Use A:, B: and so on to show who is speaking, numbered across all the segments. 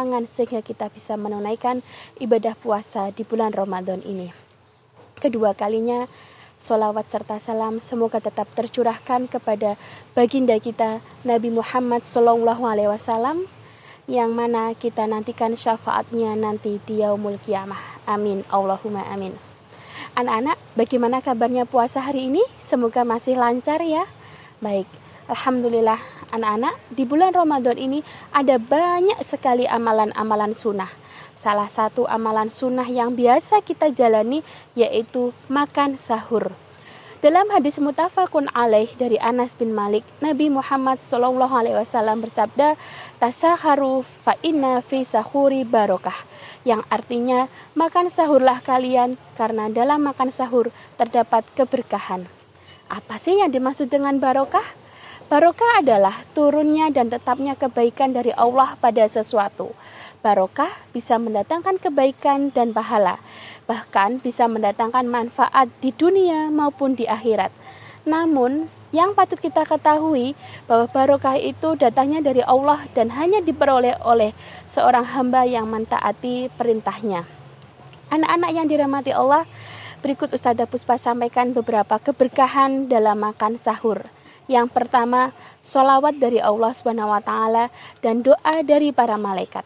A: berhalangan sehingga kita bisa menunaikan ibadah puasa di bulan Ramadan ini. Kedua kalinya, sholawat serta salam semoga tetap tercurahkan kepada baginda kita Nabi Muhammad SAW, yang mana kita nantikan syafaatnya nanti di yaumul qiyamah. Amin, Allahumma amin. Anak-anak, bagaimana kabarnya puasa hari ini? Semoga masih lancar ya. Baik, alhamdulillah anak-anak, di bulan Ramadan ini ada banyak sekali amalan-amalan sunnah. Salah satu amalan sunnah yang biasa kita jalani yaitu makan sahur. Dalam hadis muttafaqun alaih dari Anas bin Malik, Nabi Muhammad SAW bersabda, "Tasakharu fa inna fi sahuri barokah," yang artinya makan sahurlah kalian karena dalam makan sahur terdapat keberkahan. Apa sih yang dimaksud dengan barokah? Barokah adalah turunnya dan tetapnya kebaikan dari Allah pada sesuatu. Barokah bisa mendatangkan kebaikan dan pahala, bahkan bisa mendatangkan manfaat di dunia maupun di akhirat. Namun, yang patut kita ketahui bahwa barokah itu datangnya dari Allah dan hanya diperoleh oleh seorang hamba yang mentaati perintahnya. Anak-anak yang dirahmati Allah, berikut Ustazah Puspa sampaikan beberapa keberkahan dalam makan sahur. Yang pertama, sholawat dari Allah SWT dan doa dari para malaikat.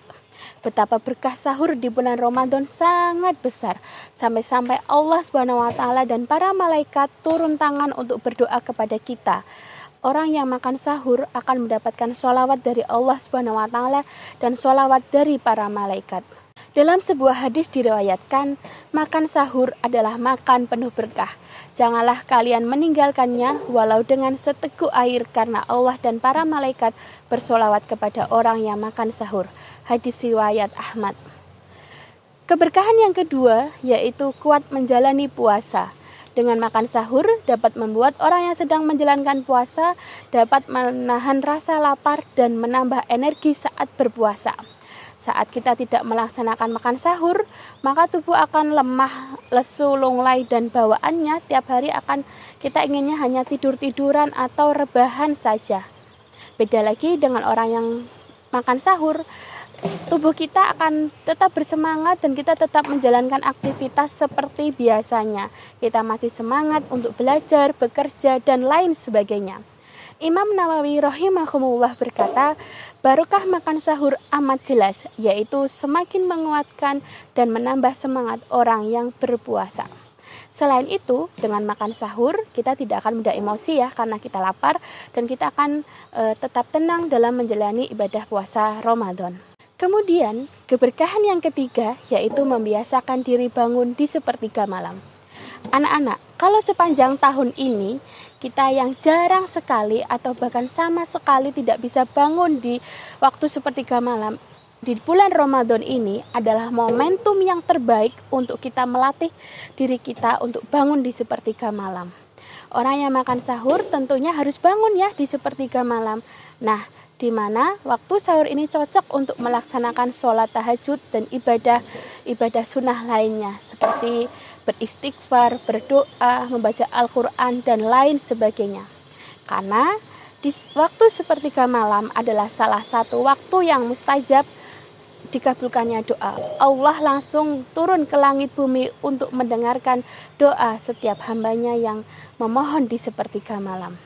A: Betapa berkah sahur di bulan Ramadan sangat besar, sampai-sampai Allah SWT dan para malaikat turun tangan untuk berdoa kepada kita. Orang yang makan sahur akan mendapatkan sholawat dari Allah SWT dan sholawat dari para malaikat. Dalam sebuah hadis diriwayatkan, makan sahur adalah makan penuh berkah. Janganlah kalian meninggalkannya walau dengan seteguk air, karena Allah dan para malaikat bersolawat kepada orang yang makan sahur. Hadis riwayat Ahmad. Keberkahan yang kedua yaitu kuat menjalani puasa. Dengan makan sahur dapat membuat orang yang sedang menjalankan puasa dapat menahan rasa lapar dan menambah energi saat berpuasa. Saat kita tidak melaksanakan makan sahur, maka tubuh akan lemah, lesu, lunglai, dan bawaannya tiap hari akan kita inginnya hanya tidur-tiduran atau rebahan saja. Beda lagi dengan orang yang makan sahur, tubuh kita akan tetap bersemangat dan kita tetap menjalankan aktivitas seperti biasanya. Kita masih semangat untuk belajar, bekerja, dan lain sebagainya. Imam Nawawi rahimahumullah berkata, barokah makan sahur amat jelas, yaitu semakin menguatkan dan menambah semangat orang yang berpuasa. Selain itu, dengan makan sahur, kita tidak akan mudah emosi ya, karena kita lapar dan kita akan tetap tenang dalam menjalani ibadah puasa Ramadan. Kemudian, keberkahan yang ketiga yaitu membiasakan diri bangun di sepertiga malam. Anak-anak, kalau sepanjang tahun ini kita yang jarang sekali atau bahkan sama sekali tidak bisa bangun di waktu sepertiga malam, di bulan Ramadan ini adalah momentum yang terbaik untuk kita melatih diri kita untuk bangun di sepertiga malam. Orang yang makan sahur tentunya harus bangun ya di sepertiga malam. Nah, di mana waktu sahur ini cocok untuk melaksanakan sholat tahajud dan ibadah sunnah lainnya seperti beristighfar, berdoa, membaca Al-Quran, dan lain sebagainya. Karena di waktu sepertiga malam adalah salah satu waktu yang mustajab dikabulkannya doa. Allah langsung turun ke langit bumi untuk mendengarkan doa setiap hambanya yang memohon di sepertiga malam.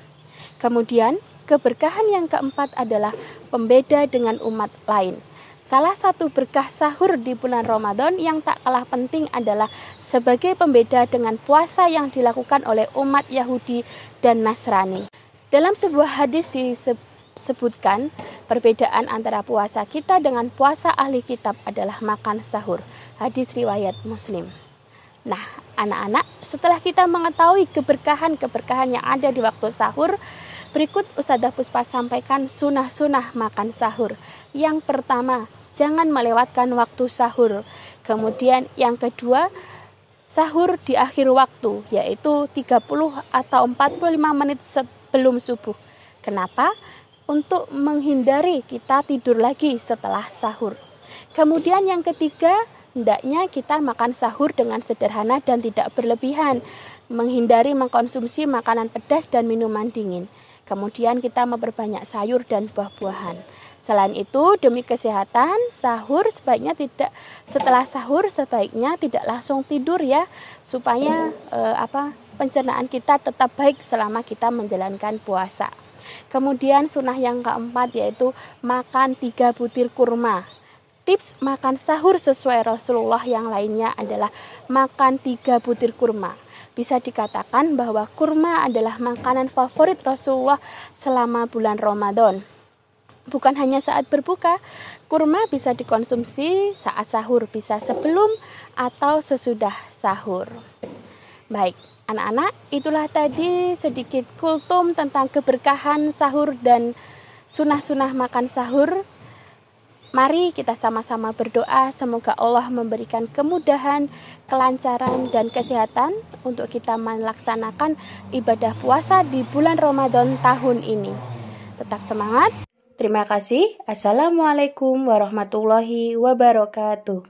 A: Kemudian keberkahan yang keempat adalah pembeda dengan umat lain. Salah satu berkah sahur di bulan Ramadan yang tak kalah penting adalah sebagai pembeda dengan puasa yang dilakukan oleh umat Yahudi dan Nasrani. Dalam sebuah hadis disebutkan, perbedaan antara puasa kita dengan puasa ahli kitab adalah makan sahur. Hadis riwayat Muslim. Nah, anak-anak, setelah kita mengetahui keberkahan-keberkahan yang ada di waktu sahur, berikut Ustazah Puspa sampaikan sunah-sunah makan sahur. Yang pertama, jangan melewatkan waktu sahur. Kemudian yang kedua, sahur di akhir waktu, yaitu 30 atau 45 menit sebelum subuh. Kenapa? Untuk menghindari kita tidur lagi setelah sahur. Kemudian yang ketiga, hendaknya kita makan sahur dengan sederhana dan tidak berlebihan, menghindari mengkonsumsi makanan pedas dan minuman dingin. Kemudian kita memperbanyak sayur dan buah-buahan. Selain itu, demi kesehatan, setelah sahur sebaiknya tidak langsung tidur ya, supaya pencernaan kita tetap baik selama kita menjalankan puasa. Kemudian sunnah yang keempat yaitu makan 3 butir kurma. Tips makan sahur sesuai Rasulullah yang lainnya adalah makan 3 butir kurma. Bisa dikatakan bahwa kurma adalah makanan favorit Rasulullah selama bulan Ramadan. Bukan hanya saat berbuka, kurma bisa dikonsumsi saat sahur, bisa sebelum atau sesudah sahur. Baik, anak-anak, itulah tadi sedikit kultum tentang keberkahan sahur dan sunah-sunah makan sahur. Mari kita sama-sama berdoa semoga Allah memberikan kemudahan, kelancaran, dan kesehatan untuk kita melaksanakan ibadah puasa di bulan Ramadan tahun ini. Tetap semangat. Terima kasih. Assalamualaikum warahmatullahi wabarakatuh.